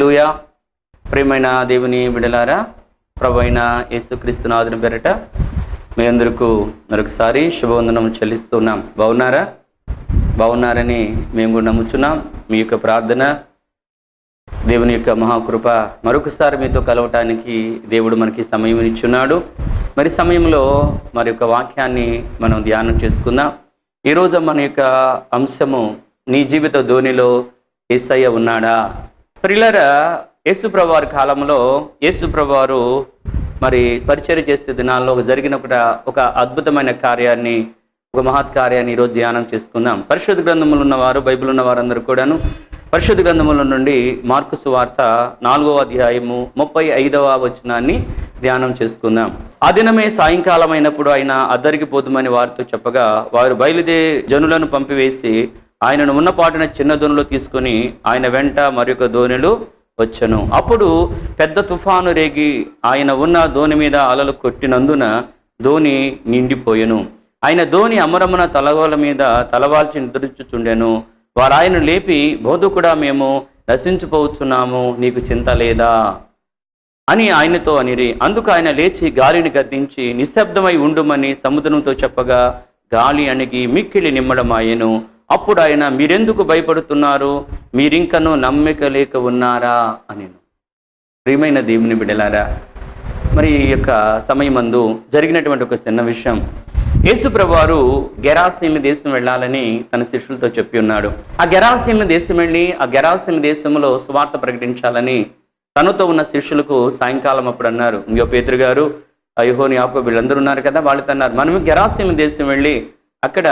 హల్లెలూయా. ప్రియమైన దేవుని బిడ్డలారా, ప్రభువైన యేసుక్రీస్తు నాథుని పేరిట మీ అందరికీ మరొకసారి శుభవందనం చెల్లిస్తున్నాం. బాగున్నారని మేము కూడా నమ్ముచున్నాం. మీ యొక్క ప్రార్థన, దేవుని యొక్క మహాకృప మరొకసారి మీతో కలవటానికి దేవుడు మనకి సమయం ఇచ్చున్నాడు. మరి సమయంలో మరి యొక్క వాక్యాన్ని మనం ధ్యానం చేసుకుందాం. ఈరోజు మన యొక్క అంశము, నీ జీవిత ధోనిలో యేసయ్య ఉన్నాడా? ప్రియులారా, యేసుప్రభు వారి కాలంలో యేసుప్రభు వారు మరి పరిచర్య చేసే దినాల్లో జరిగిన ఒక అద్భుతమైన కార్యాన్ని, ఒక మహత్ కార్యాన్ని ఈరోజు ధ్యానం చేసుకుందాం. పరిశుద్ధ గ్రంథములు ఉన్నవారు, బైబిల్ ఉన్న వారందరూ కూడాను పరిశుద్ధ గ్రంథముల నుండి మార్కు సువార్త 4వ అధ్యాయము 35వ వచనాన్ని ధ్యానం చేసుకుందాం. ఆ దినమే సాయంకాలం అయినప్పుడు ఆయన అద్దరికి పోదుమని వారితో చెప్పగా, వారు బయలుదేరి జనులను పంపివేసి ఆయనను ఉన్నపాటున చిన్న దోణిలో తీసుకుని ఆయన వెంట మరొక దోణిలో వచ్చెను. అప్పుడు పెద్ద తుఫాను రేగి ఆయన ఉన్న దోణి మీద అలలు కొట్టినందున దోణి నిండిపోయెను. ఆయన దోణి అమరమున తలగోల మీద తలవాల్చి నిద్రించుచుండెను. వారు ఆయన లేపి, బోధకుడా, మేము నశించిపోవచ్చున్నాము, నీకు చింత లేదా అని ఆయనతో అనిరి. అందుకు ఆయన లేచి గాలిని గద్దించి నిశ్శబ్దమై ఉండుమని సముద్రంతో చెప్పగా గాలి అణిగి మిక్కిలి నిమ్మడమాయెను. అప్పుడు ఆయన, మీరెందుకు భయపడుతున్నారు? మీరింకనూ నమ్మిక లేక ఉన్నారా అని. ప్రియమైన దేవుని బిడ్డలారా, మరి ఈ యొక్క సమయమందు జరిగినటువంటి ఒక చిన్న విషయం. యేసుప్రభు వారు గెరాసీను దేశం వెళ్ళాలని తన శిష్యులతో చెప్పి ఉన్నాడు. ఆ గెరాసీను దేశం వెళ్ళి ఆ గెరాసీను దేశంలో సువార్త ప్రకటించాలని తనతో ఉన్న శిష్యులకు సాయంకాలం అప్పుడు అన్నారు. ఇంకో పేతురు గారు, యోహోను, యాకోబు వీళ్ళందరూ ఉన్నారు కదా, వాళ్ళతో అన్నారు, మనం గెరాసీను దేశం వెళ్ళి అక్కడ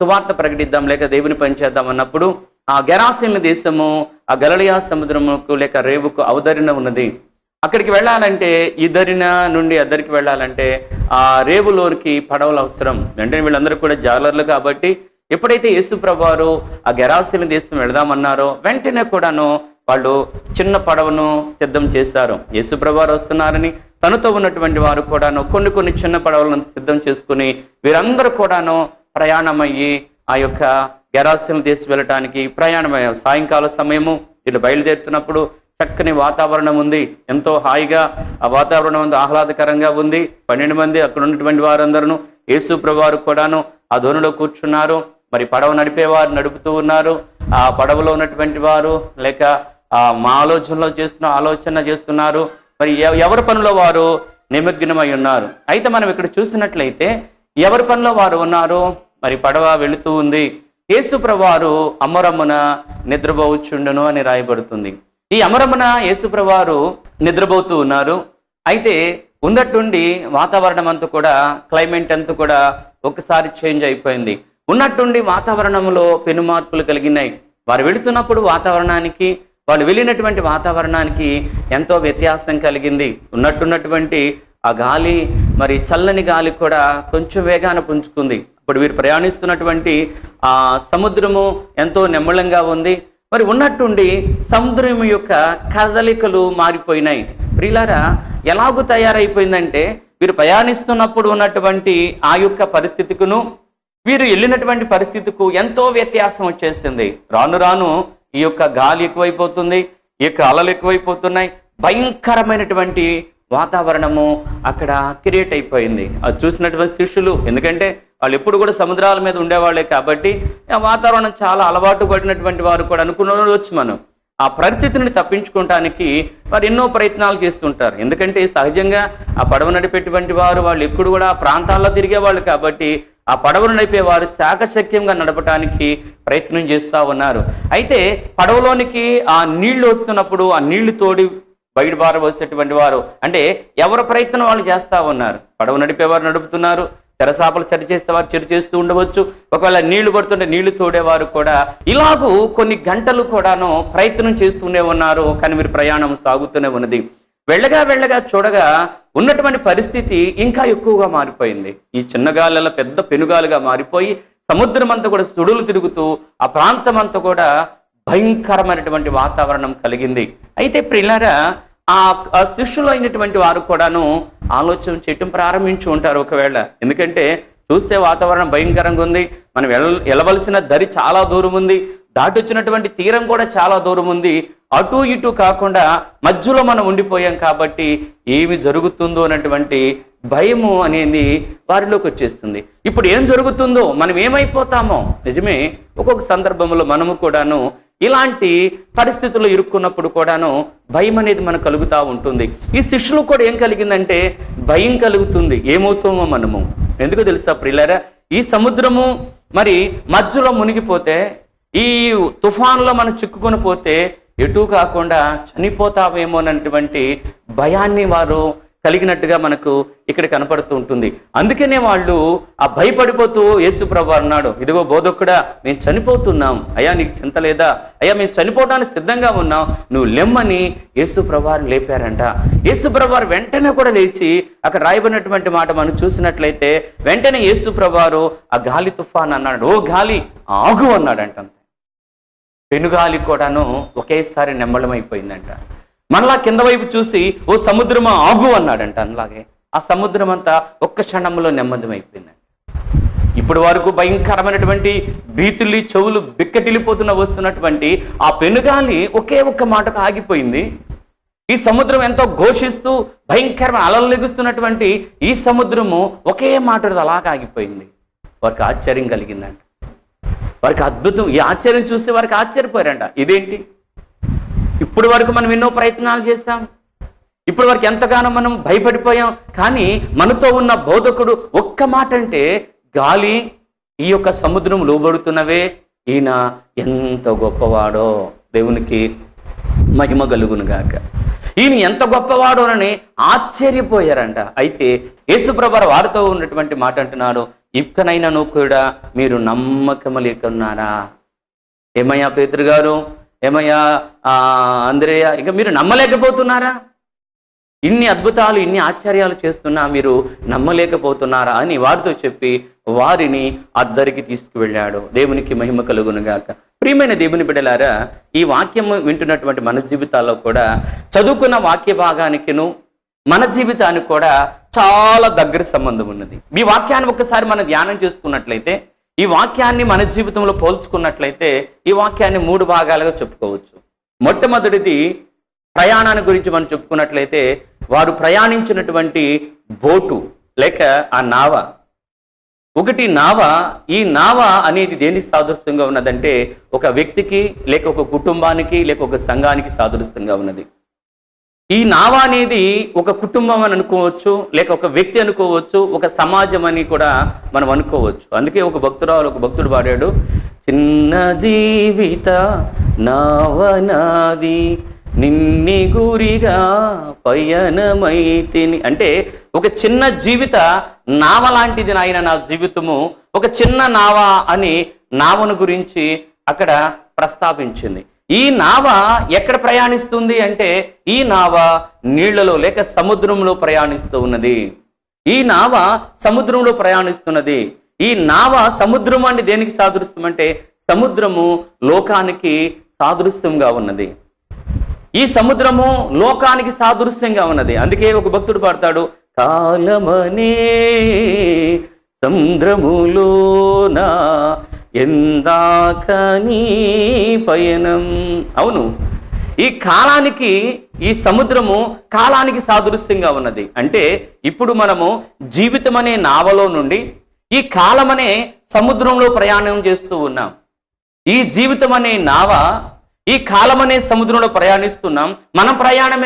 సువార్త ప్రకటిద్దాం, లేక దేవుని పని చేద్దాం అన్నప్పుడు ఆ గెరాసీను దేశము ఆ గలిలయ సముద్రముకు లేక రేవుకు అవతరిన ఉన్నది. అక్కడికి వెళ్ళాలంటే ఈ దరిన నుండి అద్దరికి వెళ్ళాలంటే ఆ రేవులోనికి పడవలు అవసరం. వెంటనే వీళ్ళందరూ కూడా జాలర్లు కాబట్టి ఎప్పుడైతే యేసుప్రభు వారు ఆ గెరాసీను దేశం వెళదామన్నారో వెంటనే కూడాను వాళ్ళు చిన్న పడవను సిద్ధం చేశారు. యేసుప్రభు వారు వస్తున్నారని తనతో ఉన్నటువంటి వారు కూడాను కొన్ని చిన్న పడవలను సిద్ధం చేసుకుని వీరందరూ కూడాను ప్రయాణమయ్యి ఆ యొక్క గెరాసీను దేశం వెళ్ళటానికి ప్రయాణమయ్యారు. సాయంకాల సమయము వీళ్ళు బయలుదేరుతున్నప్పుడు చక్కని వాతావరణం ఉంది, ఎంతో హాయిగా ఆ వాతావరణం ఉంది, ఆహ్లాదకరంగా ఉంది. 12 మంది అక్కడ ఉన్నటువంటి వారందరూ యేసుప్రభు వారు కూడాను ఆ దోణిలో కూర్చున్నారు. మరి పడవ నడిపేవారు నడుపుతూ ఉన్నారు. ఆ పడవలో ఉన్నటువంటి వారు లేక మా ఆలోచన చేస్తున్నారు. మరి ఎవరి పనిలో వారు నిమగ్నమై ఉన్నారు. అయితే మనం ఇక్కడ చూసినట్లయితే ఎవరి పనిలో వారు ఉన్నారు. మరి పడవ వెళుతూ ఉంది. యేసుప్రభు వారు అమరమున నిద్రపోవచ్చుండును అని రాయబడుతుంది. ఈ అమరమున యేసుప్రభు వారు నిద్రపోతూ ఉన్నారు. అయితే ఉన్నట్టుండి వాతావరణం అంతా కూడా, క్లైమేట్ అంతా కూడా ఒకసారి చేంజ్ అయిపోయింది. ఉన్నట్టుండి వాతావరణంలో పెను మార్పులు కలిగినాయి. వారు వెళుతున్నప్పుడు వాతావరణానికి, వాళ్ళు వెళ్ళినటువంటి వాతావరణానికి ఎంతో వ్యత్యాసం కలిగింది. ఉన్నటువంటి ఆ గాలి, మరి చల్లని గాలి కూడా కొంచెం వేగాన పుంజుకుంది. ఇప్పుడు వీరు ప్రయాణిస్తున్నటువంటి ఆ సముద్రము ఎంతో నెమ్మళంగా ఉంది. మరి ఉన్నట్టుండి సముద్రం యొక్క కదలికలు మారిపోయినాయి. ప్రియులారా, ఎలాగూ తయారైపోయిందంటే వీరు ప్రయాణిస్తున్నప్పుడు ఉన్నటువంటి ఆ యొక్క పరిస్థితికును వీరు వెళ్ళినటువంటి పరిస్థితికు ఎంతో వ్యత్యాసం వచ్చేస్తుంది. రాను రాను ఈ యొక్క గాలి ఎక్కువైపోతుంది, ఈ యొక్క అలలు ఎక్కువైపోతున్నాయి. భయంకరమైనటువంటి వాతావరణము అక్కడ క్రియేట్ అయిపోయింది. అది చూసినటువంటి శిష్యులు, ఎందుకంటే వాళ్ళు ఎప్పుడు కూడా సముద్రాల మీద ఉండేవాళ్ళే కాబట్టి ఆ వాతావరణం చాలా అలవాటు పడినటువంటి వారు కూడా అనుకునవచ్చు. మనం ఆ పరిస్థితిని తప్పించుకోవటానికి వారు ఎన్నో ప్రయత్నాలు చేస్తుంటారు. ఎందుకంటే సహజంగా ఆ పడవ నడిపేటువంటి వారు వాళ్ళు ఎప్పుడు కూడా ఆ ప్రాంతాల్లో తిరిగేవాళ్ళు కాబట్టి ఆ పడవను నడిపేవారు చాకచక్యంగా నడపడానికి ప్రయత్నం చేస్తూ ఉన్నారు. అయితే పడవలోనికి ఆ నీళ్లు వస్తున్నప్పుడు ఆ నీళ్లు తోడి బయట పారబోసేటువంటి వారు, అంటే ఎవరి ప్రయత్నం వాళ్ళు చేస్తూ ఉన్నారు. పడవ నడిపేవారు నడుపుతున్నారు, తెరసాపలు సరి చేసేవారు చెరు చేస్తూ ఉండవచ్చు. ఒకవేళ నీళ్లు పడుతుంటే నీళ్లు తోడేవారు కూడా ఇలాగూ కొన్ని గంటలు కూడాను ప్రయత్నం చేస్తూనే ఉన్నారు. కానీ వీరి ప్రయాణం సాగుతూనే ఉన్నది. వెళ్ళగా చూడగా ఉన్నటువంటి పరిస్థితి ఇంకా ఎక్కువగా మారిపోయింది. ఈ చిన్న గాలిలో పెద్ద పెనుగాలుగా మారిపోయి సముద్రం అంతా కూడా సుడులు తిరుగుతూ ఆ ప్రాంతం అంతా కూడా భయంకరమైనటువంటి వాతావరణం కలిగింది. అయితే ప్రియులారా, ఆ శిష్యులు అయినటువంటి వారు కూడాను ఆలోచన చేయటం ప్రారంభించి ఉంటారు ఒకవేళ. ఎందుకంటే చూస్తే వాతావరణం భయంకరంగా ఉంది. మనం వెళ్ళవలసిన దరి చాలా దూరం ఉంది. దాటొచ్చినటువంటి తీరం కూడా చాలా దూరం ఉంది. అటు ఇటు కాకుండా మధ్యలో మనం ఉండిపోయాం కాబట్టి ఏమి జరుగుతుందో అన్నటువంటి భయము అనేది వారిలోకి వచ్చేస్తుంది. ఇప్పుడు ఏం జరుగుతుందో, మనం ఏమైపోతామో. నిజమే, ఒక్కొక్క సందర్భంలో మనము కూడాను ఇలాంటి పరిస్థితుల్లో ఇరుక్కున్నప్పుడు కూడాను భయం అనేది మనకు కలుగుతూ ఉంటుంది. ఈ శిష్యులు కూడా ఏం కలిగిందంటే భయం కలుగుతుంది. ఏమవుతామో మనము. ఎందుకు తెలుసా ప్రియులారా, ఈ సముద్రము మరి మధ్యలో మునిగిపోతే, ఈ తుఫాన్లో మనం చిక్కుకొని పోతే ఎటు కాకుండా చనిపోతావేమో అన్నటువంటి భయాన్ని వారు కలిగినట్టుగా మనకు ఇక్కడ కనపడుతూ ఉంటుంది. అందుకనే వాళ్ళు ఆ భయపడిపోతూ యేసు ప్రభువు అన్నాడు, ఇదిగో బోధకుడా, మేము చనిపోతున్నాం. అయ్యా నీకు చింత లేదా? అయ్యా మేము చనిపోవడానికి సిద్ధంగా ఉన్నాం, నువ్వు లెమ్మని యేసు ప్రభువారు లేపారంట. యేసు ప్రభువారు వెంటనే కూడా లేచి, అక్కడ రాయబడినటువంటి మాట మనం చూసినట్లయితే వెంటనే యేసు ప్రభువారు ఆ గాలి తుఫాన్ అన్నాడు, ఓ గాలి ఆగు అన్నాడంట. పెనుగాలి కూడాను ఒకేసారి నెమ్మళమైపోయిందంట. మనలా కింద వైపు చూసి ఓ సముద్రమా ఆగు అన్నాడంట. అలాగే ఆ సముద్రం అంతా ఒక్క క్షణంలో నెమ్మదమైపోయిందంట. ఇప్పటి వరకు భయంకరమైనటువంటి భీతుల్లి చెవులు బిక్కటిల్లిపోతున్న వస్తున్నటువంటి ఆ పెనుగాలి ఒకే ఒక్క మాటకు ఆగిపోయింది. ఈ సముద్రం ఎంతో ఘోషిస్తూ భయంకరమైన అలలు లెగుస్తున్నటువంటి ఈ సముద్రము ఒకే మాట అలాగ ఆగిపోయింది. వారికి ఆశ్చర్యం కలిగిందంట. వారికి అద్భుతం, ఈ ఆశ్చర్యం చూసి వారికి ఆశ్చర్యపోయారంట. ఇదేంటి, ఇప్పుడు వరకు మనం ఎన్నో ప్రయత్నాలు చేస్తాం, ఇప్పుడు వరకు ఎంతగానో మనం భయపడిపోయాం, కానీ మనతో ఉన్న బోధకుడు ఒక్క మాట అంటే గాలి ఈ యొక్క సముద్రం లోబడుతున్నవే, ఈయన ఎంత గొప్పవాడో, దేవునికి మహిమ కలుగునుగాక. ఈయన ఎంత గొప్పవాడోనని ఆశ్చర్యపోయారంట. అయితే యేసుప్రభువు వారితో ఉన్నటువంటి మాట అంటున్నాడు, ఇక్కనైనాను కూడా మీరు నమ్మకం లేకున్నారా? ఏమయ్యా పేతురు గారు, ఏమయ్యా అంద్రేయ, ఇక మీరు నమ్మలేకపోతున్నారా? ఇన్ని అద్భుతాలు, ఇన్ని ఆశ్చర్యాలు చేస్తున్నా మీరు నమ్మలేకపోతున్నారా అని వారితో చెప్పి వారిని అద్దరికి తీసుకువెళ్ళాడు. దేవునికి మహిమ కలుగునుగాక. ప్రియమైన దేవుని బిడ్డలారా, ఈ వాక్యం వింటున్నటువంటి మన జీవితాల్లో కూడా చదువుకున్న వాక్య భాగానికిను మన జీవితానికి కూడా చాలా దగ్గర సంబంధం ఉన్నది. ఈ వాక్యాన్ని ఒక్కసారి మనం ధ్యానం చేసుకున్నట్లయితే, ఈ వాక్యాన్ని మన జీవితంలో పోల్చుకున్నట్లయితే ఈ వాక్యాన్ని 3 భాగాలుగా చెప్పుకోవచ్చు. మొట్టమొదటిది ప్రయాణాన్ని గురించి మనం చెప్పుకున్నట్లయితే, వారు ప్రయాణించినటువంటి బోటు లేక ఆ నావ. ఒకటి నావ. ఈ నావ అనేది దేనికి సాదృశ్యంగా ఉన్నదంటే ఒక వ్యక్తికి లేక ఒక కుటుంబానికి లేక ఒక సంఘానికి సాదృశ్యంగా ఉన్నది. ఈ నావ అనేది ఒక కుటుంబం అని అనుకోవచ్చు, లేక ఒక వ్యక్తి అనుకోవచ్చు, ఒక సమాజం అని కూడా మనం అనుకోవచ్చు. అందుకే ఒక భక్తుడు పాడాడు, చిన్న జీవిత నావనాది నిన్ని గురిగా పయనమైతిని. అంటే ఒక చిన్న జీవిత నావ లాంటిది నాయన నా జీవితము. ఒక చిన్న నావ అని నావను గురించి అక్కడ ప్రస్తావించింది. ఈ నావ ఎక్కడ ప్రయాణిస్తుంది అంటే ఈ నావ నీళ్లలో లేక సముద్రంలో ప్రయాణిస్తూ ఉన్నది. ఈ నావ సముద్రంలో ప్రయాణిస్తున్నది. ఈ నావ సముద్రం అంటే దేనికి సాదృశ్యం అంటే సముద్రము లోకానికి సాదృశ్యంగా ఉన్నది. ఈ సముద్రము లోకానికి సాదృశ్యంగా ఉన్నది. అందుకే ఒక భక్తుడు పాడతాడు, కాలమనే సముద్రములోనా ఎందాకనీ పయనం. అవును, ఈ కాలానికి ఈ సముద్రము కాలానికి సాదృశ్యంగా ఉన్నది. అంటే ఇప్పుడు మనము జీవితం అనే నావలో నుండి ఈ కాలం అనే సముద్రంలో ప్రయాణం చేస్తూ ఉన్నాం. ఈ జీవితం అనే నావ ఈ కాలం అనే సముద్రంలో ప్రయాణిస్తున్నాం. మన ప్రయాణం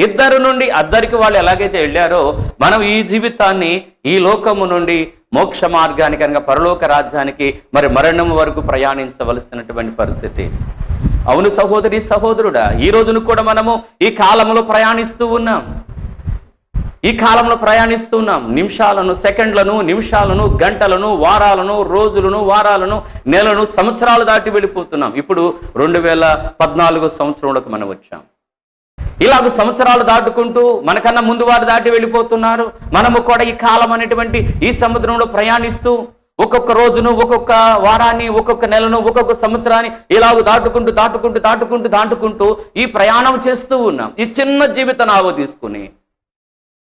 ఇద్దరు నుండి అద్దరికి వాళ్ళు ఎలాగైతే వెళ్ళారో మనం ఈ జీవితాన్ని ఈ లోకము నుండి మోక్ష మార్గానికి అనగా పరలోక రాజ్యానికి మరి మరణం వరకు ప్రయాణించవలసినటువంటి పరిస్థితి. అవును సహోదరి సహోదరుడా, ఈ రోజును కూడా మనము ఈ కాలంలో ప్రయాణిస్తూ ఉన్నాం. ఈ కాలంలో ప్రయాణిస్తున్నాం. నిమిషాలను, సెకండ్లను, నిమిషాలను, గంటలను, వారాలను, రోజులను, వారాలను, నెలను, సంవత్సరాలు దాటి వెళ్ళిపోతున్నాం. ఇప్పుడు 2014 సంవత్సరంలోకి మనం వచ్చాం. ఇలాగ సంవత్సరాలు దాటుకుంటూ మనకన్నా ముందు వారు దాటి వెళ్ళిపోతున్నారు. మనము కూడా ఈ కాలం అనేటువంటి ఈ సముద్రంలో ప్రయాణిస్తూ ఒక్కొక్క రోజును, ఒక్కొక్క వారాన్ని, ఒక్కొక్క నెలను, ఒక్కొక్క సంవత్సరాన్ని ఇలాగ దాటుకుంటూ ఈ ప్రయాణం చేస్తూ ఉన్నాం. ఈ చిన్న జీవిత నావ తీసుకుని.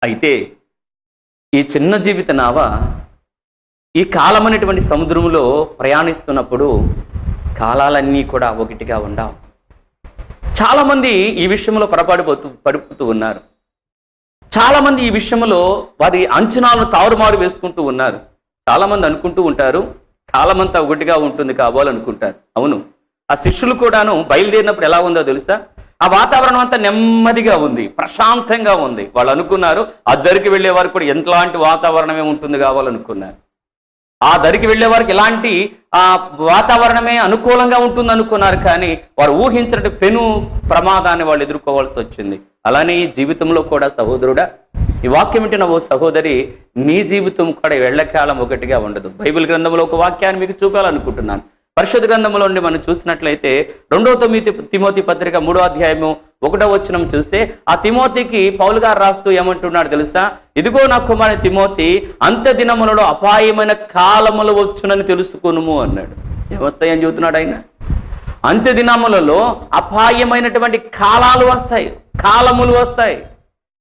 అయితే ఈ చిన్న జీవిత నావ ఈ కాలం అనేటువంటి సముద్రంలో ప్రయాణిస్తున్నప్పుడు కాలాలన్నీ కూడా ఒకటిగా ఉండవు. చాలామంది ఈ విషయంలో పడిపోతూ ఉన్నారు. చాలామంది ఈ విషయంలో వారి అంచనాలను తారుమారు వేసుకుంటూ ఉన్నారు. చాలామంది అనుకుంటూ ఉంటారు కాలమంతా ఒకటిగా ఉంటుంది కావాలనుకుంటారు. అవును, ఆ శిష్యులు కూడాను బయలుదేరినప్పుడు ఎలా ఉందో తెలుసా? ఆ వాతావరణం అంతా నెమ్మదిగా ఉంది, ప్రశాంతంగా ఉంది. వాళ్ళు అనుకున్నారు ఆ దరికి వెళ్ళే వారికి కూడా ఎంతలాంటి వాతావరణమే ఉంటుంది కావాలనుకున్నారు. ఆ దరికి వెళ్ళే వారికి ఇలాంటి ఆ వాతావరణమే అనుకూలంగా ఉంటుంది అనుకున్నారు. కానీ వారు ఊహించినట్టు పెను ప్రమాదాన్ని వాళ్ళు ఎదుర్కోవాల్సి వచ్చింది. అలానే ఈ జీవితంలో కూడా సహోదరుడా, ఈ వాక్యం వింటున్న ఓ సహోదరి, నీ జీవితం కూడా ఎళ్లకాలం ఒకటిగా ఉండదు. బైబిల్ గ్రంథంలో ఒక వాక్యాన్ని మీకు చూపాలనుకుంటున్నాను. పరిశుద్ధ గ్రంథంలో నుండి మనం చూసినట్లయితే 2 తిమోతి పత్రిక 3వ అధ్యాయము 1వ వచనం చూస్తే ఆ తిమోతికి పౌలు గారు రాస్తూ ఏమంటున్నాడు తెలుసా? ఇదిగో నా కుమారుడు తిమోతి, అంత్య దినములలో అపాయమైన కాలములు వచ్చునని తెలుసుకొనుము అన్నాడు. ఏమొస్తాయని చెబుతున్నాడు ఆయన? అంత్య దినములలో అపాయమైనటువంటి కాలాలు వస్తాయి, కాలములు వస్తాయి,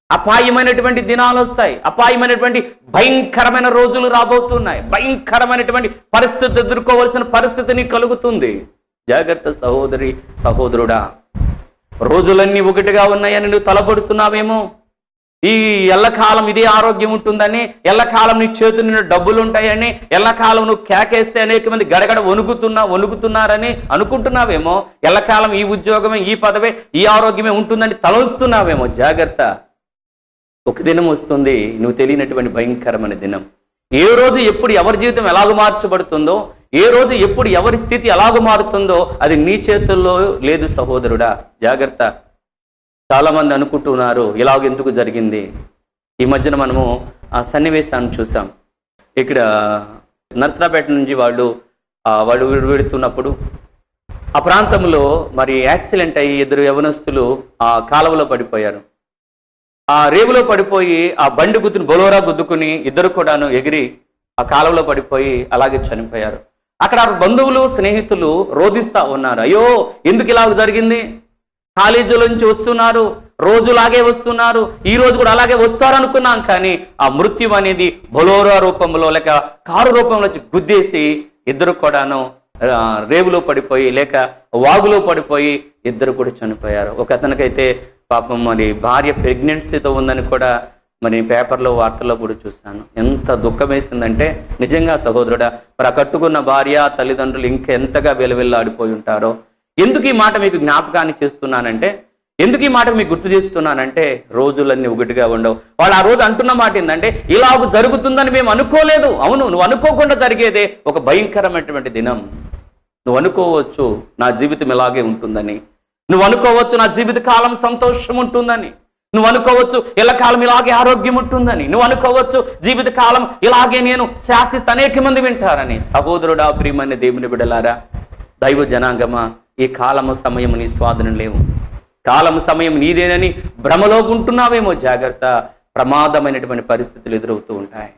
అపాయమైనటువంటి దినాలు వస్తాయి, అపాయమైనటువంటి భయంకరమైన రోజులు రాబోతున్నాయి, భయంకరమైనటువంటి పరిస్థితి ఎదుర్కోవలసిన పరిస్థితి నీకు కలుగుతుంది. జాగ్రత్త సహోదరి సహోదరుడా. రోజులన్నీ ఒకటిగా ఉన్నాయని నువ్వు తలపడుతున్నావేమో. ఈ ఎల్లకాలం ఇదే ఆరోగ్యం ఉంటుందని, ఎల్లకాలం నీ చేతుల నిండా డబ్బులు ఉంటాయని, ఎల్లకాలం నువ్వు కేకేస్తే అనేక మంది గడగడ వణుకుతున్నారని అనుకుంటున్నావేమో. ఎల్లకాలం ఈ ఉద్యోగమే, ఈ పదవే, ఈ ఆరోగ్యమే ఉంటుందని తలొస్తున్నావేమో. జాగ్రత్త. ఒక దినం వస్తుంది, నువ్వు తెలియనటువంటి భయంకరమైన దినం. ఏ రోజు ఎప్పుడు ఎవరి జీవితం ఎలాగ మార్చబడుతుందో, ఏ రోజు ఎప్పుడు ఎవరి స్థితి ఎలాగ మారుతుందో అది నీ చేతుల్లో లేదు సహోదరుడా. జాగ్రత్త. చాలామంది అనుకుంటున్నారు ఇలాగెందుకు జరిగింది. ఈ మధ్యన మనము ఆ సన్నివేశాన్ని చూసాం. ఇక్కడ నర్సరాపేట నుంచి వాళ్ళు వెడుతున్నప్పుడు ఆ ప్రాంతంలో మరి యాక్సిడెంట్ అయ్యి 2 యవనస్తులు ఆ కాలువలో పడిపోయారు. ఆ రేవులో పడిపోయి ఆ బండి బొలోరా గుద్దుకుని 2 కూడాను ఎగిరి ఆ కాలువలో పడిపోయి అలాగే చనిపోయారు. అక్కడ బంధువులు స్నేహితులు రోధిస్తా ఉన్నారు, అయ్యో ఎందుకు ఇలాగ జరిగింది? కాలేజీల నుంచి వస్తున్నారు, రోజులాగే వస్తున్నారు, ఈ రోజు కూడా అలాగే వస్తారనుకున్నాం. కానీ ఆ మృత్యు అనేది బొలోరా రూపంలో లేక కారు రూపంలో గుద్దేసి 2 కూడాను రేవులో పడిపోయి లేక వాగులో పడిపోయి 2 కూడా చనిపోయారు. ఒక అతనికైతే పాపం మరి భార్య ప్రెగ్నెన్సీతో ఉందని కూడా మరి పేపర్లో వార్తల్లో కూడా చూశాను. ఎంత దుఃఖం వేసిందంటే నిజంగా సహోదరుడా, మరి ఆ కట్టుకున్న భార్య తల్లిదండ్రులు ఇంకెంతగా వెలువెల్లాడిపోయి ఉంటారో. ఎందుకు ఈ మాట మీకు జ్ఞాపకాన్ని చేస్తున్నానంటే, ఎందుకు ఈ మాట మీకు గుర్తు చేస్తున్నానంటే, రోజులన్నీ ఒకటిగా ఉండవు. వాళ్ళు ఆ రోజు అంటున్న మాట ఏంటంటే, ఇలాగ జరుగుతుందని మేము అనుకోలేదు. అవును, నువ్వు అనుకోకుండా జరిగేదే ఒక భయంకరమైనటువంటి దినం. నువ్వు అనుకోవచ్చు నా జీవితం ఇలాగే ఉంటుందని, నువ్వు అనుకోవచ్చు నా జీవిత కాలం సంతోషం ఉంటుందని, నువ్వు అనుకోవచ్చు ఎల్లకాలం ఇలాగే ఆరోగ్యం ఉంటుందని, నువ్వు అనుకోవచ్చు జీవిత కాలం ఇలాగే నేను శాసిస్తూ అనేక మంది వింటారని. సహోదరుడా, ప్రియమైన దేవుని బిడ్డలారా, దైవ జనాంగమా, ఈ కాలము సమయం నీ స్వాధీనం లేవు. కాలము సమయం నీదేనని భ్రమలో ఉంటున్నావేమో. జాగ్రత్త. ప్రమాదమైనటువంటి పరిస్థితులు ఎదురవుతూ ఉంటాయి,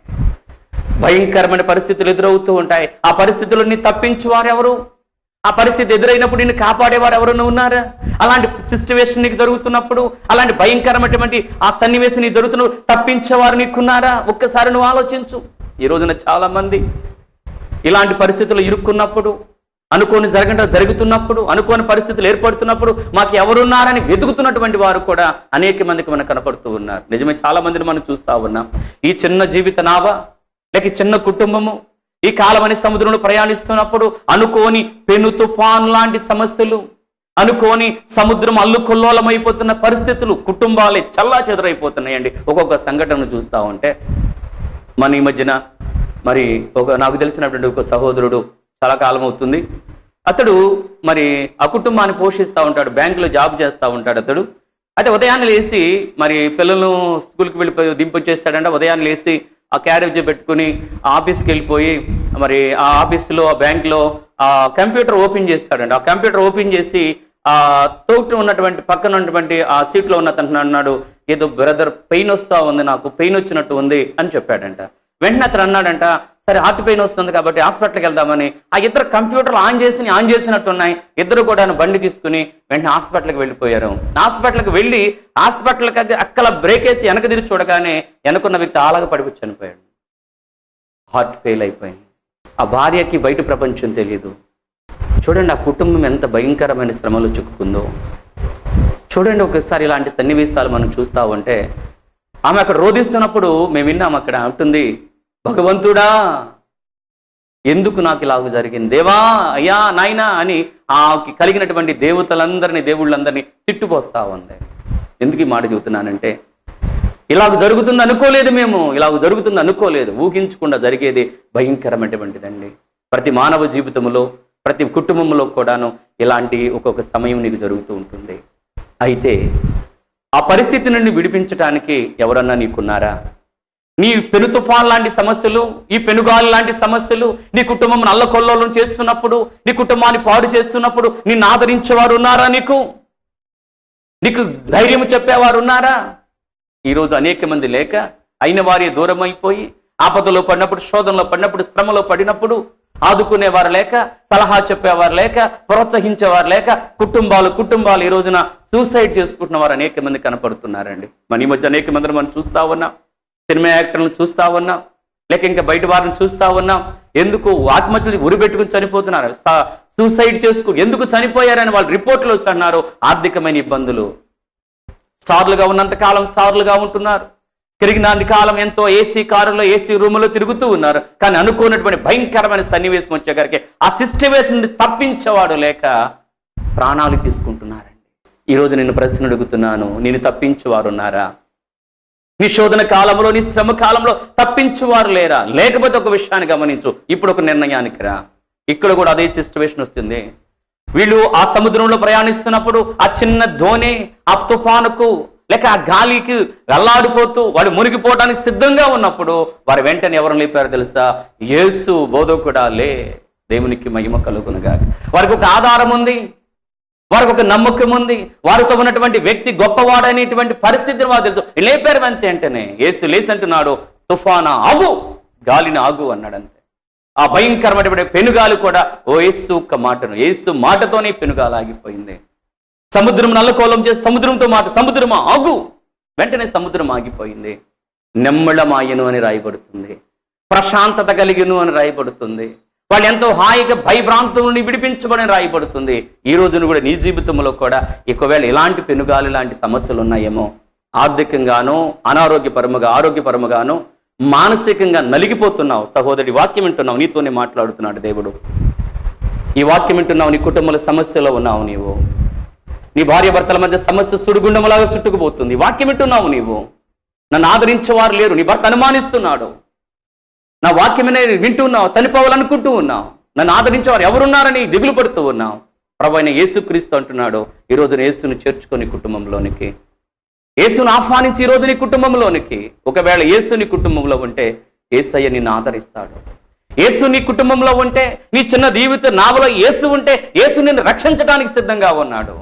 భయంకరమైన పరిస్థితులు ఎదురవుతూ ఉంటాయి. ఆ పరిస్థితుల్లో నీ తప్పించువారు ఎవరు? ఆ పరిస్థితి ఎదురైనప్పుడు నిన్ను కాపాడేవారు ఎవరన్నా ఉన్నారా? అలాంటి సిచ్యువేషన్ నీకు జరుగుతున్నప్పుడు, అలాంటి భయంకరమైనటువంటి ఆ సన్నివేశం నీకు జరుగుతున్నప్పుడు తప్పించేవారు నీకున్నారా? ఒక్కసారి నువ్వు ఆలోచించు. ఈ రోజున చాలా మంది ఇలాంటి పరిస్థితులు ఇరుక్కున్నప్పుడు, అనుకోని జరుగుతున్నప్పుడు, అనుకోని పరిస్థితులు ఏర్పడుతున్నప్పుడు మాకు ఎవరున్నారని వెతుకుతున్నటువంటి వారు కూడా అనేక మందికి మనకు కనపడుతూ ఉన్నారు. నిజమే, చాలా మందిని మనం చూస్తూ ఉన్నాం. ఈ చిన్న జీవిత నావ లేక చిన్న కుటుంబము ఈ కాలమని సముద్రంలో ప్రయాణిస్తున్నప్పుడు అనుకోని పెను తుఫాను లాంటి సమస్యలు, అనుకోని సముద్రం అల్లుకొల్లోలమైపోతున్న పరిస్థితులు, కుటుంబాలే చల్లా చెదరైపోతున్నాయండి. ఒక్కొక్క సంఘటనను చూస్తూ ఉంటే మన ఈ మధ్యన మరి నాకు తెలిసినటువంటి ఒక సహోదరుడు, చాలా కాలం అవుతుంది, అతడు మరి ఆ కుటుంబాన్ని పోషిస్తూ ఉంటాడు, బ్యాంకులో జాబ్ చేస్తూ ఉంటాడు అతడు. అయితే ఉదయాన్నే లేచి మరి పిల్లలను స్కూల్కి వెళ్ళిపోయి దింపొచ్చేస్తాడంటే ఉదయాన్నే లేచి ఆ క్యారేజ్ పెట్టుకుని ఆఫీస్కి వెళ్ళిపోయి మరి ఆ ఆఫీస్లో ఆ బ్యాంక్లో ఆ కంప్యూటర్ ఓపెన్ చేస్తాడండి. ఆ కంప్యూటర్ ఓపెన్ చేసి ఆ తోటి ఉన్నటువంటి పక్కన ఉన్నటువంటి ఆ సీట్లో ఉన్న అతను అన్నాడు, ఏదో బ్రదర్ పెయిన్ వస్తూ ఉంది, నాకు పెయిన్ వచ్చినట్టు ఉంది అని చెప్పాడంట. వెంటనే అతను అన్నాడంట, సరే హార్ట్ పెయిన్ వస్తుంది కాబట్టి హాస్పిటల్కి వెళ్దామని ఆ 2 కంప్యూటర్లు ఆన్ చేసినట్టు ఉన్నాయి. 2 కూడా బండి తీసుకుని వెంటనే హాస్పిటల్కి వెళ్ళిపోయారు. హాస్పిటల్కి వెళ్ళి హాస్పిటల్కి అక్కల బ్రేక్ వేసి వెనక తిరిగి చూడగానే వెనకున్న వ్యక్తి అలాగ పడిపోయి చనిపోయాడు. హార్ట్ ఫెయిల్ అయిపోయింది. ఆ భార్యకి బయట ప్రపంచం తెలియదు. చూడండి ఆ కుటుంబం ఎంత భయంకరమైన శ్రమలో చిక్కుకుందో. చూడండి ఒకసారి ఇలాంటి సన్నివేశాలు మనం చూస్తూ ఉంటే ఆమె అక్కడ రోధిస్తున్నప్పుడు మేము విన్నాం, అక్కడ అంటుంది, భగవంతుడా ఎందుకు నాకు ఇలాగ జరిగింది, దేవా అయ్యా నాయనా అని ఆ కలిగినటువంటి దేవుళ్ళందరినీ తిట్టుపోస్తా ఉంది. ఎందుకు ఈ మాట చెబుతున్నానంటే, ఇలాగ జరుగుతుంది అనుకోలేదు, ఇలాగ జరుగుతుంది అనుకోలేదు, ఊహించకుండా జరిగేది భయంకరమైనటువంటిదండి. ప్రతి మానవ జీవితంలో ప్రతి కుటుంబంలో కూడాను ఇలాంటి ఒక్కొక్క సమయం నీకు జరుగుతూ ఉంటుంది. అయితే ఆ పరిస్థితి నుండి విడిపించడానికి ఎవరన్నా నీకున్నారా? నీ పెను తుఫాన్ లాంటి సమస్యలు, ఈ పెనుగాలి లాంటి సమస్యలు నీ కుటుంబం అల్లకొల్లోలం చేస్తున్నప్పుడు, నీ కుటుంబాన్ని పాడు చేస్తున్నప్పుడు నిన్ను ఆదరించేవారు ఉన్నారా? నీకు ధైర్యం చెప్పేవారు ఉన్నారా? ఈరోజు అనేక మంది లేక, అయిన వారి దూరం అయిపోయి, ఆపదలో పడినప్పుడు, శోధనలో పడినప్పుడు, శ్రమలో పడినప్పుడు ఆదుకునేవారు లేక, సలహా చెప్పేవారు లేక, ప్రోత్సహించేవారు లేక కుటుంబాలు ఈ రోజున సూసైడ్ చేసుకుంటున్న వారు అనేక మంది కనపడుతున్నారండి. మన ఈ మధ్య అనేక మంది మనం చూస్తా ఉన్నాం, సినిమా యాక్టర్లను చూస్తా ఉన్నాం, లేక ఇంకా బయట వారిని చూస్తా ఉన్నాం. ఎందుకు ఆత్మహత్యలు ఉరిపెట్టుకుని చనిపోతున్నారు, సూసైడ్ ఎందుకు చనిపోయారని వాళ్ళు రిపోర్ట్లు వస్తున్నారు. ఆర్థికమైన ఇబ్బందులు. స్టార్లుగా ఉన్నంత కాలం స్టార్లుగా ఉంటున్నారు, తిరిగినంత కాలం ఎంతో ఏసీ కారులో ఏసీ రూములో తిరుగుతూ ఉన్నారు. కానీ అనుకోనటువంటి భయంకరమైన సన్నివేశం వచ్చేసరికి ఆ సిస్టవేషన్ నుండి తప్పించేవాడు లేక ప్రాణాలు తీసుకుంటున్నారండి. ఈరోజు నేను ప్రశ్న అడుగుతున్నాను, నేను తప్పించేవారు ఉన్నారా? నీ శోధన కాలంలో, నీ శ్రమ కాలంలో తప్పించేవారు లేరా? లేకపోతే ఒక విషయాన్ని గమనించు, ఇప్పుడు ఒక నిర్ణయానికి రా. ఇక్కడ కూడా అదే సిస్టవేషన్ వస్తుంది. వీళ్ళు ఆ సముద్రంలో ప్రయాణిస్తున్నప్పుడు ఆ చిన్న ధోని ఆ తుఫానుకు లేక ఆ గాలికి వెళ్లాడిపోతూ వాడు మునిగిపోవడానికి సిద్ధంగా ఉన్నప్పుడు వారి వెంటనే ఎవరు లేపారు తెలుసా? యేసు బోధకుడా లే, దేవునికి మహిమ కలుగునుగా. వారికి ఒక ఆధారం ఉంది, వారికి ఒక నమ్మకం ఉంది, వారితో ఉన్నటువంటి వ్యక్తి గొప్పవాడనేటువంటి పరిస్థితిని వారు తెలుసు. లేపారు వెంటనే యేసు లేసంటున్నాడు, తుఫానా ఆగు, గాలిని ఆగు అన్నాడు. అంతే. ఆ భయంకరమైనటువంటి పెనుగాలు కూడా ఓ యేసు ఒక్క మాటను, యేసు మాటతోనే పెనుగాలు ఆగిపోయింది. సముద్రం నల్లకోలం చేసి సముద్రంతో మాట, సముద్రమా ఆగు, వెంటనే సముద్రం ఆగిపోయింది. నెమ్మళమాయను అని రాయబడుతుంది, ప్రశాంతత కలిగిను అని రాయబడుతుంది. వాళ్ళు ఎంతో హాయిగా భయభ్రాంతం నుండి విడిపించబడి రాయబడుతుంది. ఈ రోజున కూడా నీ జీవితంలో కూడా ఒకవేళ ఇలాంటి పెనుగాలు లాంటి సమస్యలు ఉన్నాయేమో, ఆర్థికంగానో ఆరోగ్యపరముగానో మానసికంగా నలిగిపోతున్నావు. సహోదరి, వాక్యం వింటున్నావు, నీతోనే మాట్లాడుతున్నాడు దేవుడు. ఈ వాక్యం వింటున్నావు, నీ కుటుంబంలో సమస్యలో ఉన్నావు నీవు, నీ భార్య భర్తల మధ్య సమస్య సుడిగుండంలాగా చుట్టుకుపోతుంది. వాక్యం వింటున్నావు నీవు, నన్ను ఆదరించేవారు లేరు, నీ భర్త అనుమానిస్తున్నాడు, నా వాక్యమనే వింటున్నావు, చనిపోవాలనుకుంటూ ఉన్నావు, నన్ను ఆదరించేవారు ఎవరున్నారని దిగులు పడుతూ ఉన్నావు. ప్రభువైన యేసుక్రీస్తు అంటున్నాడు, ఈ రోజున యేసుని చేర్చుకొని కుటుంబంలోనికి, యేసును ఆహ్వానించి ఈ రోజు నీ కుటుంబంలోనికి. ఒకవేళ యేసు నీ కుటుంబంలో ఉంటే యేసయ్య నిన్ను ఆదరిస్తాడు. యేసు నీ కుటుంబంలో ఉంటే, నీ చిన్న జీవిత నావలో యేసు ఉంటే యేసు నిన్ను రక్షించడానికి సిద్ధంగా ఉన్నాడు.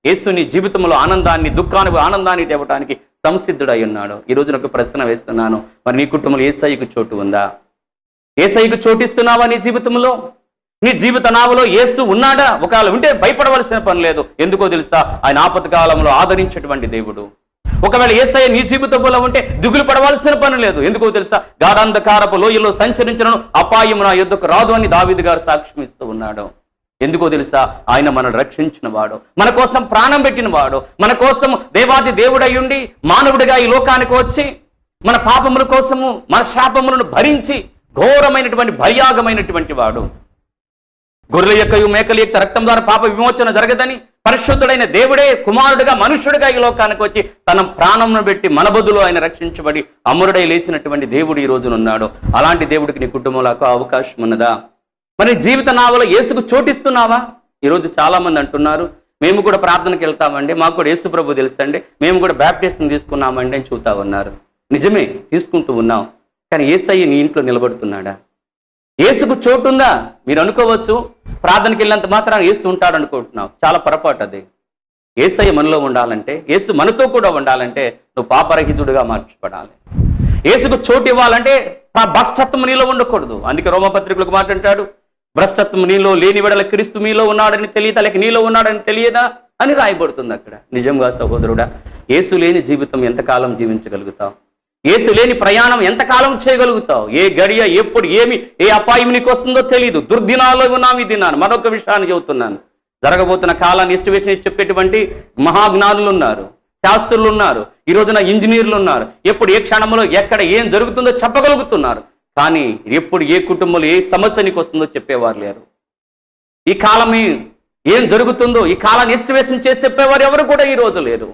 యేసు నీ జీవితంలో ఆనందాన్ని, దుఃఖానికి ఆనందాన్ని తేవటానికి సంసిద్ధుడై ఉన్నాడు. ఈ రోజున ఒక ప్రశ్న వేస్తున్నాను, మరి నీ కుటుంబంలో యేసయ్యకు చోటు ఉందా? యేసయ్యకు చోటిస్తున్నావా నీ జీవితంలో? నీ జీవిత నావలో యేసు ఉన్నాడా? ఒకవేళ ఉంటే భయపడవలసిన పని లేదు. ఎందుకో తెలుసా? ఆయన ఆపద కాలంలో ఆదరించేటువంటి దేవుడు. ఒకవేళ యేసయ్య నీ జీవితంలో ఉంటే దిగులు పడవలసిన పని లేదు. ఎందుకో తెలుసా? గాఢాంధకారపు లోయలో సంచరించను, అపాయం నా యుద్ధకు రాదు అని దావీదు గారు సాక్ష్యం ఇస్తూ ఉన్నాడు. ఎందుకో తెలుసా? ఆయన మనల్ని రక్షించిన వాడు, మన కోసం ప్రాణం పెట్టిన వాడు, మన కోసం దేవాది దేవుడయ్యుండి మానవుడిగా ఈ లోకానికి వచ్చి మన పాపముల కోసము మన శాపములను భరించి ఘోరమైనటువంటి భయాగమైనటువంటి వాడు. గొర్రెల యొక్కయు మేకల యొక్క రక్తం ద్వారా పాప విమోచన జరగదని పరిశుద్ధుడైన దేవుడే కుమారుడిగా మనుష్యుడిగా ఈ లోకానికి వచ్చి తన ప్రాణంను పెట్టి మన బదులు ఆయన రక్షించబడి అమరుడై లేచినటువంటి దేవుడు ఈ రోజున ఉన్నాడు. అలాంటి దేవుడికి నీ కుటుంబంలో అవకాశం ఉన్నదా? మరి జీవిత నావలో యేసుకు చోటిస్తున్నావా? ఈరోజు చాలా మంది అంటున్నారు, మేము కూడా ప్రార్థనకి వెళ్తామండి, మాకు కూడా యేసు ప్రభు తెలుసండి, మేము కూడా బ్యాప్టిజం తీసుకున్నామండి అని చూతా ఉన్నారు. నిజమే, తీసుకుంటూ ఉన్నాం. కానీ యేసయ్య నీ ఇంట్లో నిలబడుతున్నాడా? యేసుకు చోటు ఉందా? మీరు అనుకోవచ్చు ప్రార్థనకి వెళ్ళినంత మాత్రాన యేసు ఉంటాడు అనుకుంటున్నావు. చాలా పొరపాటు అది. యేసయ్య మనలో ఉండాలంటే, యేసు మనతో కూడా ఉండాలంటే నువ్వు పాపరహితుడిగా మార్చబడాలి. యేసుకు చోటు ఇవ్వాలంటే భ్రష్టత్వం నీలో ఉండకూడదు. అందుకే రోమపత్రికలకు మాట అంటాడు, భ్రష్టత్వం నీలో లేని వెడల క్రీస్తు మీలో ఉన్నాడని తెలియదా, లేక నీలో ఉన్నాడని తెలియదా అని రాయబడుతుంది అక్కడ. నిజంగా సహోదరుడా, యేసు లేని జీవితం ఎంతకాలం జీవించగలుగుతావు? యేసు లేని ప్రయాణం ఎంతకాలం చేయగలుగుతావు? ఏ గడియ ఎప్పుడు ఏ అపాయం నీకు వస్తుందో తెలియదు. దుర్దినాల్లో ఉన్నాం ఈ దినాన్ని. మరొక విషయాన్ని చెబుతున్నాను. జరగబోతున్న కాలాన్ని ఎస్టిమేషన్ చెప్పేటువంటి మహాజ్ఞానులు ఉన్నారు, శాస్త్రులు ఉన్నారు, ఈ రోజున ఇంజనీర్లు ఉన్నారు. ఎప్పుడు ఏ క్షణంలో ఎక్కడ ఏం జరుగుతుందో చెప్పగలుగుతున్నారు. కానీ ఎప్పుడు ఏ కుటుంబంలో ఏ సమస్య నీకు వస్తుందో చెప్పేవారు లేరు. ఈ కాలం ఏం జరుగుతుందో ఈ కాలాన్ని ఎస్టిమేషన్ చేసి చెప్పేవారు ఎవరు కూడా ఈ రోజు లేరు.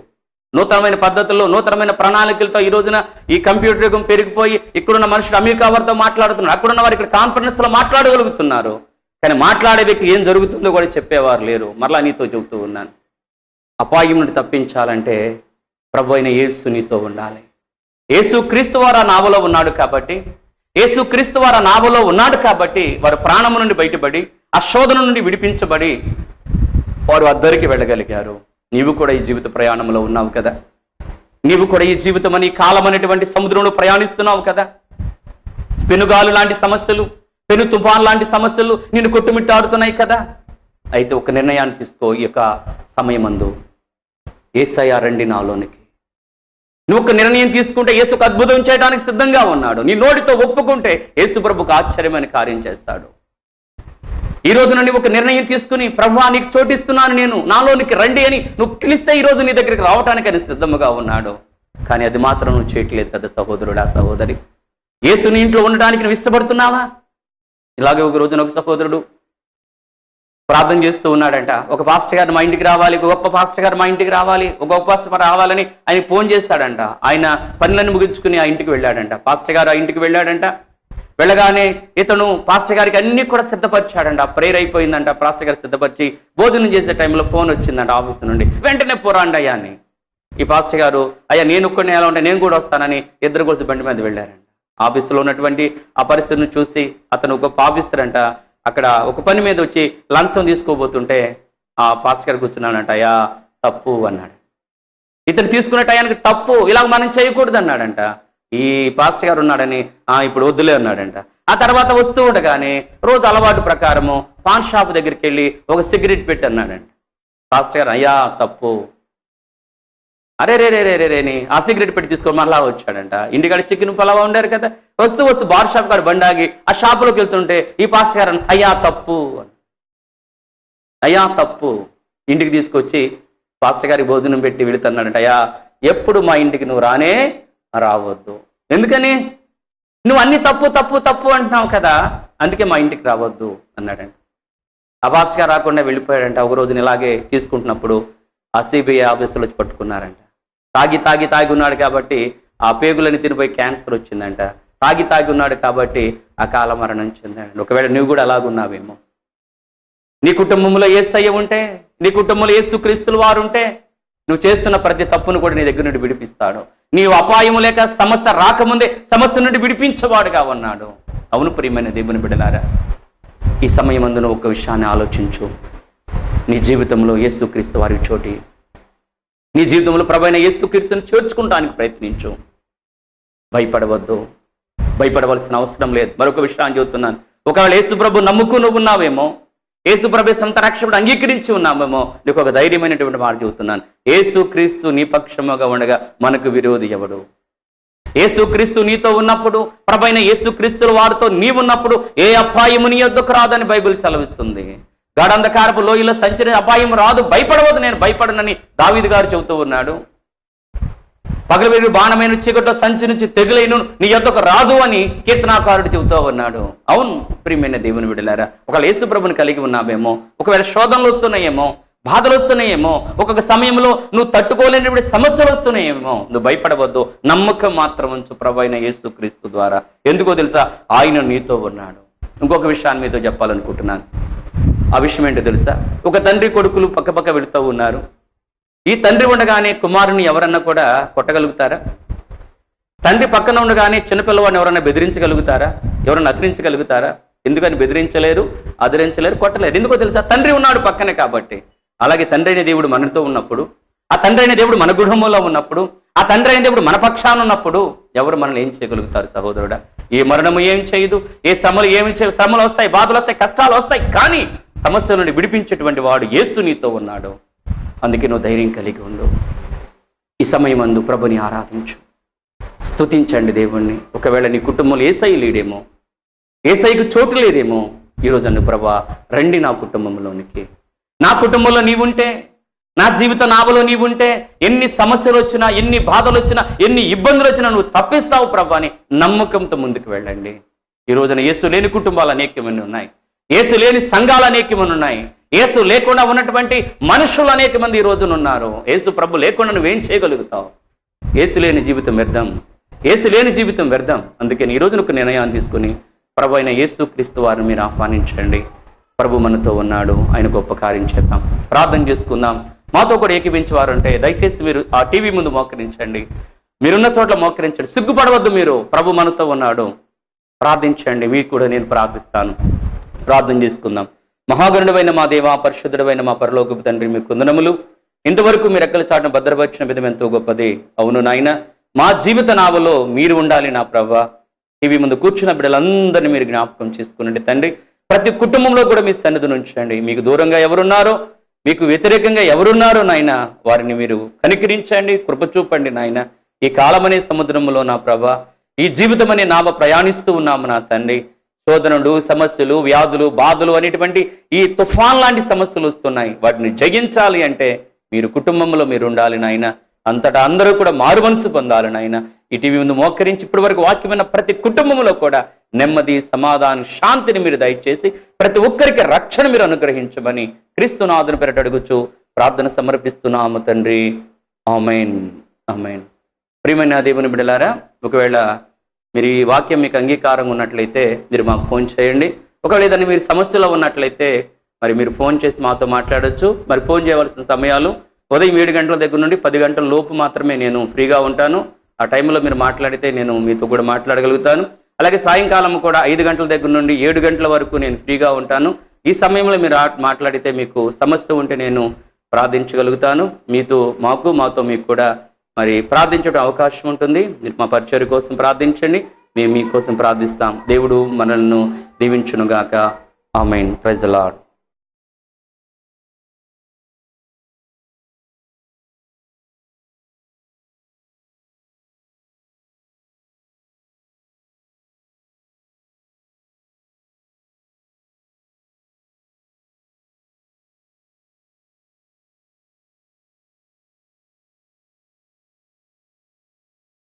నూతనమైన పద్ధతుల్లో నూతనమైన ప్రణాళికలతో ఈ రోజున ఈ కంప్యూటర్ యుగం పెరిగిపోయి ఇక్కడున్న మనుషులు అమెరికా వారితో మాట్లాడుతున్నారు, అక్కడున్న వారు ఇక్కడ కాన్ఫరెన్స్లో మాట్లాడగలుగుతున్నారు. కానీ మాట్లాడే వ్యక్తి ఏం జరుగుతుందో కూడా చెప్పేవారు లేరు. మరలా నీతో చెబుతూ ఉన్నాను, అపాయం నుండి తప్పించాలంటే ప్రభు అయిన యేసు నీతో ఉండాలి. యేసు క్రీస్తు వారు ఆ నావలో ఉన్నాడు కాబట్టి, యేసు క్రీస్తు వారు ఆ నావలో ఉన్నాడు కాబట్టి వారు ప్రాణము నుండి బయటపడి ఆ శోధన నుండి విడిపించబడి వారు అద్దరికి వెళ్ళగలిగారు. నీవు కూడా ఈ జీవిత ప్రయాణంలో ఉన్నావు కదా. నీవు కూడా ఈ జీవితం అని కాలం అనేటువంటి సముద్రంలో ప్రయాణిస్తున్నావు కదా. పెనుగాలు లాంటి సమస్యలు, పెను తుఫాన్ లాంటి సమస్యలు నిన్ను కొట్టుమిట్టాడుతున్నాయి కదా. అయితే ఒక నిర్ణయాన్ని తీసుకో. ఈ యొక్క సమయమందు యేసయ్య రండి నాలోనికి. నువ్వు ఒక నిర్ణయం తీసుకుంటే యేసుకు అద్భుతం చేయడానికి సిద్ధంగా ఉన్నాడు. నీ నోటితో ఒప్పుకుంటే యేసు ప్రభుకు ఆశ్చర్యమైన కార్యం చేస్తాడు. ఈ రోజు నుండి ఒక నిర్ణయం తీసుకుని ప్రభువా నీకు చోటిస్తున్నాను, నేను నాలోనికి రండి అని నువ్వు పిలిస్తే ఈ రోజు నీ దగ్గరికి రావడానికి ఆయన సిద్ధంగా ఉన్నాడు. కానీ అది మాత్రం నువ్వు చేయట్లేదు కదా సహోదరుడా, సహోదరి. యేసు నీ ఇంట్లో ఉండడానికి నువ్వు ఇష్టపడుతున్నావా? ఇలాగే ఒక రోజున ఒక సహోదరుడు ప్రార్థన చేస్తూ ఉన్నాడంట. ఒక పాస్టర్ గారు మా ఇంటికి రావాలి, ఒక గొప్ప పాస్టర్ గారు మా ఇంటికి రావాలి, ఒక గొప్ప పాస్టర్ రావాలని ఆయన ఫోన్ చేస్తాడంట. ఆయన పనులను ముగించుకుని ఆ ఇంటికి వెళ్ళాడంట. పాస్టర్ గారు ఆ ఇంటికి వెళ్ళాడంట. వెళ్ళగానే ఇతను పాస్టర్ గారికి అన్ని కూడా సిద్ధపరిచాడంట. ప్రేయర్ అయిపోయిందంట. పాస్టర్ గారు సిద్ధపరిచి భోజనం చేసే టైంలో ఫోన్ వచ్చిందంట ఆఫీస్ నుండి. వెంటనే పోరాండి అయ్యా అని. ఈ పాస్టర్ గారు అయ్యా నేను ఒక్కడిని ఎలా ఉంటే నేను కూడా వస్తానని ఇద్దరు కలిసి బండి మీద వెళ్ళారంట. ఆఫీసులో ఉన్నటువంటి ఆ పరిస్థితిని చూసి అతను ఒక ఆఫీసర్ అంట, అక్కడ ఒక పని మీద వచ్చి లంచం తీసుకోబోతుంటే ఆ పాస్టర్ గారు కూర్చున్నాడంట. అయ్యా తప్పు అన్నాడు. ఇతను తీసుకునే టయానికి తప్పు, ఇలా మనం చేయకూడదు అన్నాడంట. ఈ పాస్టర్ గారు ఉన్నాడని ఇప్పుడు వద్దులే అన్నాడంట. ఆ తర్వాత వస్తూ ఉండగానే రోజు అలవాటు ప్రకారము పాన్ షాప్ దగ్గరికి వెళ్ళి ఒక సిగరెట్ పెట్టి అన్నాడంట. పాస్టర్ గారు అయ్యా తప్పు, అరే రే రే రే రేని ఆ సిగరెట్ పెట్టి తీసుకొని మళ్ళా వచ్చాడంట. ఇంటికాడ చికెన్ పలావా ఉండారు కదా. వస్తూ బార్ షాప్ కాడ బండాగి ఆ షాపులోకి వెళ్తుంటే ఈ పాస్టర్ గారు అయ్యా తప్పు, అయ్యా తప్పు. ఇంటికి తీసుకొచ్చి పాస్టర్ గారికి భోజనం పెట్టి వెళుతున్నాడంట. అయ్యా ఎప్పుడు మా ఇంటికి నువ్వు రానే రావద్దు. ఎందుకని? నువ్వు అన్ని తప్పు తప్పు తప్పు అంటున్నావు కదా, అందుకే మా ఇంటికి రావద్దు అన్నాడంట. ఆ పాస్టర్ గారు రాకుండా వెళ్ళిపోయాడంట. ఒక రోజున ఇలాగే తీసుకుంటున్నప్పుడు ఆ సిబిఐ ఆఫీసులో వచ్చి పట్టుకున్నారంట. తాగి ఉన్నాడు కాబట్టి ఆ పేగులని తినిపోయి క్యాన్సర్ వచ్చిందంట. తాగి ఉన్నాడు కాబట్టి ఆ కాల మరణం చెందాడు. ఒకవేళ నువ్వు కూడా అలాగున్నావేమో. నీ కుటుంబంలో యేసయ్య ఉంటే, నీ కుటుంబంలో యేసుక్రీస్తుల వారు ఉంటే నువ్వు చేస్తున్న ప్రతి తప్పును కూడా నీ దగ్గర నుండి విడిపిస్తాడు. నీవు అపాయము లేక సమస్య రాకముందే సమస్య నుండి విడిపించేవాడుగా ఉన్నాడు. అవును ప్రియమైన దేవుని బిడ్డలారా, ఈ సమయమందున ఒక విషయాన్ని ఆలోచించు. నీ జీవితంలో యేసుక్రీస్తు వారి చోటి, నీ జీవితంలో ప్రభువైన యేసుక్రీస్తుని చేర్చుకుంటానికి ప్రయత్నించు. భయపడవద్దు, భయపడవలసిన అవసరం లేదు. మరొక విషయాన్ని చెబుతున్నాను. ఒకవేళ యేసు ప్రభు నమ్ముకుని ఉన్నావేమో, యేసు ప్రభు సొంత రక్షకుడు అంగీకరించి ఉన్నామేమో, నీకు ఒక ధైర్యమైనటువంటి మాట చెబుతున్నాను. యేసుక్రీస్తు నీ పక్షముగా ఉండగా మనకు విరోధి ఎవడు? యేసుక్రీస్తు నీతో ఉన్నప్పుడు, ప్రభువైన యేసుక్రీస్తుల వారితో నీవున్నప్పుడు ఏ అపాయము నీ యొద్దకు రాదని బైబిల్ సెలవిస్తుంది. గాఢంధకారపు లోయలో సంచరి అపాయం రాదు, భయపడవద్దు, నేను భయపడనని దావీదు గారు చెబుతూ ఉన్నాడు. పగలవేరు బాణమైన చీకట్లో సంచి నుంచి తెగులైను నీ యొద్దకు రాదు అని కీర్తనాకారుడు చెబుతూ ఉన్నాడు. అవును ప్రియమైన దేవుని బిడ్డలారా, ఒకవేళ యేసు ప్రభుని కలిగి ఉన్నావేమో, ఒకవేళ శోధనలు వస్తున్నాయేమో, బాధలు వస్తున్నాయేమో, ఒక్కొక్క సమయంలో నువ్వు తట్టుకోలేనటువంటి సమస్యలు వస్తున్నాయేమో, నువ్వు భయపడవద్దు. నమ్మకం మాత్రం ఉంచు ప్రభువైన యేసుక్రీస్తు ద్వారా. ఎందుకో తెలుసా? ఆయన నీతో ఉన్నాడు. ఇంకొక విషయాన్ని మీతో చెప్పాలనుకుంటున్నాను. ఆ విషయం ఏంటో తెలుసా? ఒక తండ్రి కొడుకులు పక్క వెళుతూ ఉన్నారు. ఈ తండ్రి ఉండగానే కుమారుని ఎవరన్నా కూడా కొట్టగలుగుతారా? తండ్రి పక్కన ఉండగానే చిన్నపిల్లవాడిని ఎవరన్నా బెదిరించగలుగుతారా? ఎవరన్నా అదిరించగలుగుతారా? ఎందుకని బెదిరించలేరు, అదిరించలేరు, కొట్టలేరు? ఎందుకో తెలుసా? తండ్రి ఉన్నాడు పక్కనే కాబట్టి. అలాగే తండ్రి అయిన దేవుడు మనతో ఉన్నప్పుడు, ఆ తండ్రి అయిన దేవుడు మన కుటుంబంలో ఉన్నప్పుడు, ఆ తండ్రి అయిన దేవుడు మన పక్షాన ఉన్నప్పుడు ఎవరు మనల్ని ఏం చేయగలుగుతారు సహోదరుడా? ఏ మరణము ఏం చేయదు, ఏ శ్రమలు ఏమి చేయదు. శ్రమలు వస్తాయి, బాధలు వస్తాయి, కష్టాలు వస్తాయి, కానీ సమస్యల నుండి విడిపించేటువంటి వాడు యేసు నీతో ఉన్నాడు. అందుకే నువ్వు ధైర్యం కలిగి ఉండు. ఈ సమయమందు ప్రభుని ఆరాధించు, స్తుతించండి దేవుణ్ణి. ఒకవేళ నీ కుటుంబంలో యేసయ్య లేడేమో, యేసయ్యకు చోటు లేదేమో, ఈరోజు అన్ను ప్రభా రండి నా కుటుంబంలోనికి. నా కుటుంబంలో నీవుంటే, నా జీవిత నావలో నీవుంటే, ఎన్ని సమస్యలు వచ్చినా, ఎన్ని బాధలు వచ్చినా, ఎన్ని ఇబ్బందులు వచ్చినా నువ్వు తప్పిస్తావు ప్రభా అని నమ్మకంతో ముందుకు వెళ్ళండి. ఈ రోజున యేసు లేని కుటుంబాలు అనేకమంది ఉన్నాయి, యేసు లేని సంఘాలు అనేకమంది ఉన్నాయి, యేసు లేకుండా ఉన్నటువంటి మనుషులు అనేక మంది ఈ రోజున ఉన్నారు. యేసు ప్రభు లేకుండా నువ్వేం చేయగలుగుతావు? యేసు లేని జీవితం వ్యర్థం, యేసు లేని జీవితం వ్యర్థం. అందుకని ఈ రోజున ఒక నిర్ణయాన్ని తీసుకుని ప్రభు అయిన యేసు క్రీస్తు వారిని మీరు ఆహ్వానించండి. ప్రభు మనతో ఉన్నాడు, ఆయన గొప్ప కార్యం చేద్దాం, ప్రార్థన చేసుకుందాం. మాతో కూడా ఏకీవించేవారు అంటే దయచేసి మీరు ఆ టీవీ ముందు మోకరించండి, మీరున్న చోట్ల మోకరించండి, సిగ్గుపడవద్దు. మీరు ప్రభు మనతో ఉన్నాడు, ప్రార్థించండి. మీకు కూడా నేను ప్రార్థిస్తాను. ప్రార్థన చేసుకుందాం. మహాగణుడైన మా దేవా, పరిశుద్ధుడైన మా పరలోకపు తండ్రి, మీకు వందనములు. ఇంతవరకు మీరు రెక్కల చాటున భద్రపరిచిన విధం ఎంతో గొప్పది. అవును నాయన, మా జీవిత నావలో మీరు ఉండాలి నా ప్రభువా. టీవీ ముందు కూర్చున్న బిడ్డలందరినీ మీరు జ్ఞాపకం చేసుకునండి తండ్రి. ప్రతి కుటుంబంలో కూడా మీ సన్నిధిని ఉంచండి. మీకు దూరంగా ఎవరున్నారో, మీకు వ్యతిరేకంగా ఎవరున్నారో నాయన, వారిని మీరు కనికరించండి, కృప చూపండి నాయన. ఈ కాలమనే సముద్రంలో నా ప్రభా, ఈ జీవితం అనే నామ ప్రయాణిస్తూ ఉన్నాము నా తండ్రి. శోధనలు, సమస్యలు, వ్యాధులు, బాధలు అనేటువంటి ఈ తుఫాన్ లాంటి సమస్యలు వస్తున్నాయి. వాటిని జయించాలి అంటే మీరు కుటుంబంలో మీరు ఉండాలి నాయన. అంతటా అందరూ కూడా మారు మనసు పొందాలి నాయన. ఈ టీవీ ముందు మోకరించి ఇప్పటి వరకు వాక్యమైన ప్రతి కుటుంబంలో కూడా నెమ్మది, సమాధానం, శాంతిని మీరు దయచేసి ప్రతి ఒక్కరికి రక్షణ మీరు అనుగ్రహించమని క్రీస్తునాథుని పేరట అడుగుచు ప్రార్థన సమర్పిస్తున్నాము తండ్రి. ఆమేన్, ఆమేన్. ప్రియమైన దేవుని బిడ్డలారా, ఒకవేళ మీరు ఈ వాక్యం మీకు అంగీకారంగా ఉన్నట్లయితే మీరు మాకు ఫోన్ చేయండి. ఒకవేళ ఏదైనా మీరు సమస్యలో ఉన్నట్లయితే మరి మీరు ఫోన్ చేసి మాతో మాట్లాడొచ్చు. మరి ఫోన్ చేయవలసిన సమయాలు ఉదయం 7 గంటల దగ్గర నుండి 10 గంటల లోపు మాత్రమే నేను ఫ్రీగా ఉంటాను. ఆ టైంలో మీరు మాట్లాడితే నేను మీతో కూడా మాట్లాడగలుగుతాను. అలాగే సాయంకాలం కూడా 5 గంటల దగ్గర నుండి 7 గంటల వరకు నేను ఫ్రీగా ఉంటాను. ఈ సమయంలో మీరు మాట్లాడితే మీకు సమస్య ఉంటే నేను ప్రార్థించగలుగుతాను. మాతో మీకు కూడా మరి ప్రార్థించడం అవకాశం ఉంటుంది. మీరు మా పరిచర్య కోసం ప్రార్థించండి, మేము మీకోసం ప్రార్థిస్తాం. దేవుడు మనల్ని దీవించునుగాక. ఆమేన్. Praise the lord.